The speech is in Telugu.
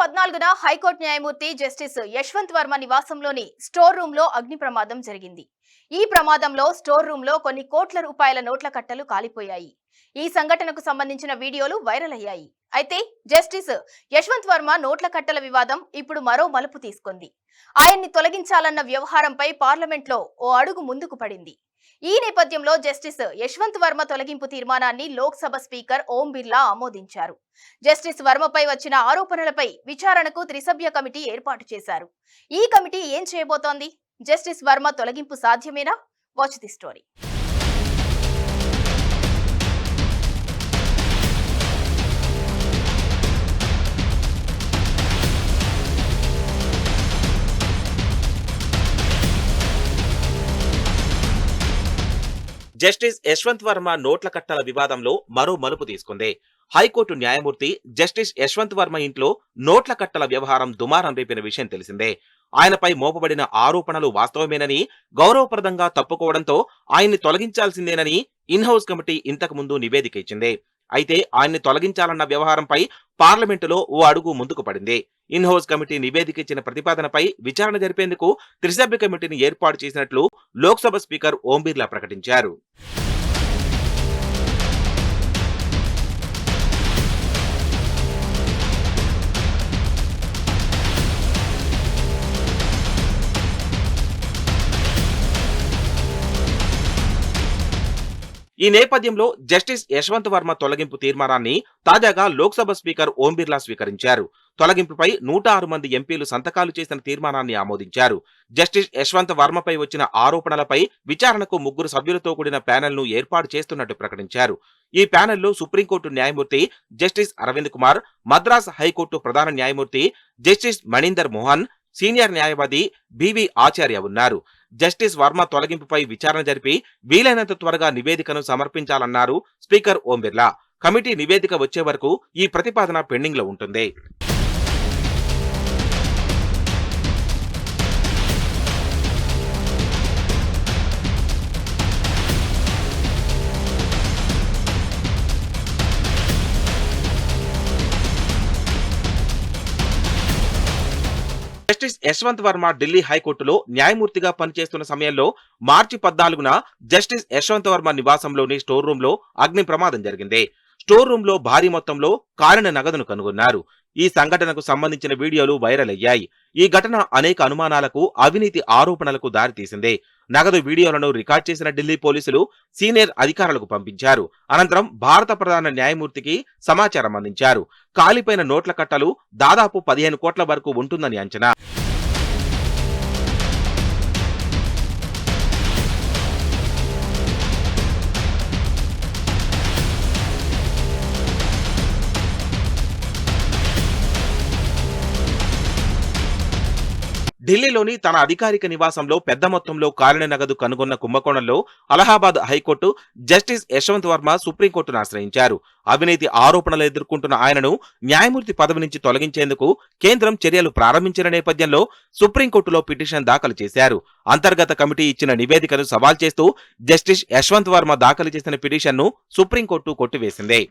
14న హైకోర్టు న్యాయమూర్తి జస్టిస్ యశ్వంత్ వర్మ నివాసంలోని స్టోర్ రూమ్ లో అగ్ని ప్రమాదం జరిగింది. ఈ ప్రమాదంలో స్టోర్ రూమ్ లో కొన్ని కోట్ల రూపాయల నోట్ల కట్టలు కాలిపోయాయి. ఈ సంఘటనకు సంబంధించిన వీడియోలు వైరల్ అయ్యాయి. అయితే జస్టిస్ యశ్వంత్ వర్మ నోట్ల కట్టల వివాదం ఇప్పుడు మరో మలుపు తీసుకుంది. ఆయన్ని తొలగించాలన్న వ్యవహారంపై పార్లమెంట్ లో ఓ అడుగు ముందుకు పడింది. ఈ నేపథ్యంలో జస్టిస్ యశ్వంత్ వర్మ తొలగింపు తీర్మానాన్ని లోక్సభ స్పీకర్ ఓం బిర్లా ఆమోదించారు. జస్టిస్ వర్మపై వచ్చిన ఆరోపణలపై విచారణకు త్రిసభ్య కమిటీ ఏర్పాటు చేశారు. ఈ కమిటీ ఏం చేయబోతోంది? జస్టిస్ వర్మ తొలగింపు సాధ్యమేనా? Watch the story. Justice Yashwant Varma నోట్ల కట్టల వివాదంలో మరో మలుపు తీసుకుంది. హైకోర్టు న్యాయమూర్తి జస్టిస్ యశ్వంత్ వర్మ ఇంట్లో నోట్ల కట్టల వ్యవహారం దుమారం రేపిన విషయం తెలిసిందే. ఆయనపై మోపబడిన ఆరోపణలు వాస్తవమేనని, గౌరవప్రదంగా తప్పుకోవడంతో ఆయన్ని తొలగించాల్సిందేనని ఇన్హౌస్ కమిటీ ఇంతకు ముందు నివేదిక ఇచ్చింది. అయితే ఆయన్ని తొలగించాలన్న వ్యవహారంపై పార్లమెంటులో ఓ అడుగు ముందుకు పడింది. ఇన్హౌస్ కమిటీ నివేదిక ఇచ్చిన ప్రతిపాదనపై విచారణ జరిపేందుకు త్రిసభ్య కమిటీని ఏర్పాటు చేసినట్లు లోక్సభ స్పీకర్ ఓం బిర్లా ప్రకటించారు. ఈ నేపథ్యంలో జస్టిస్ యశ్వంత్ వర్మ తొలగింపు తీర్మానాన్ని తాజాగా లోక్సభ స్పీకర్ ఓం బిర్లా స్వీకరించారు. తొలగింపుపై 106 మంది ఎంపీలు సంతకాలు చేసిన తీర్మానాన్ని ఆమోదించారు. జస్టిస్ యశ్వంత్ వర్మపై వచ్చిన ఆరోపణలపై విచారణకు 3 సభ్యులతో కూడిన ప్యానెల్ ను ఏర్పాటు చేస్తున్నట్టు ప్రకటించారు. ఈ ప్యానెల్లో సుప్రీంకోర్టు న్యాయమూర్తి జస్టిస్ అరవింద్ కుమార్, మద్రాస్ హైకోర్టు ప్రధాన న్యాయమూర్తి జస్టిస్ మణీందర్ మోహన్, సీనియర్ న్యాయవాది బివి ఆచార్య ఉన్నారు. జస్టిస్ వర్మ తొలగింపుపై విచారణ జరిపి వీలైనంత త్వరగా నివేదికను సమర్పించాలన్నారు స్పీకర్ ఓం బిర్లా. కమిటీ నివేదిక వచ్చే వరకు ఈ ప్రతిపాదన పెండింగ్ లో ఉంటుంది. జస్టిస్ యశ్వంత్ వర్మ ఢిల్లీ హైకోర్టులో న్యాయమూర్తిగా పనిచేస్తున్న సమయంలో మార్చి 14న జస్టిస్ యశ్వంత్ వర్మ నివాసంలోని స్టోర్ రూమ్ లో అగ్ని ప్రమాదం జరిగింది. స్టోర్ రూమ్ లో భారీ మొత్తంలో కాలిన నగదును కనుగొన్నారు. ఈ సంఘటనకు సంబంధించిన వీడియోలు వైరల్ అయ్యాయి. ఈ ఘటన అనేక అనుమానాలకు, అవినీతి ఆరోపణలకు దారితీసింది. నగదు వీడియోలను రికార్డ్ చేసిన ఢిల్లీ పోలీసులు సీనియర్ అధికారులకు పంపించారు. అనంతరం భారత ప్రధాన న్యాయమూర్తికి సమాచారం అందించారు. కాలిపోయిన నోట్ల కట్టలు దాదాపు 15 కోట్ల వరకు ఉంటుందని అంచనా. ఢిల్లీలోని తన అధికారిక నివాసంలో పెద్ద మొత్తంలో కాలిన నగదు కనుగొన్న కుంభకోణంలో అలహాబాద్ హైకోర్టు జస్టిస్ యశ్వంత్ వర్మ సుప్రీంకోర్టును ఆశ్రయించారు. అవినీతి ఆరోపణలు ఎదుర్కొంటున్న ఆయనను న్యాయమూర్తి పదవి నుంచి తొలగించేందుకు కేంద్రం చర్యలు ప్రారంభించిన నేపథ్యంలో సుప్రీంకోర్టులో పిటిషన్ దాఖలు చేశారు. అంతర్గత కమిటీ ఇచ్చిన నివేదికను సవాల్ చేస్తూ జస్టిస్ యశ్వంత్ వర్మ దాఖలు చేసిన పిటిషన్ను సుప్రీంకోర్టు కొట్టివేసింది.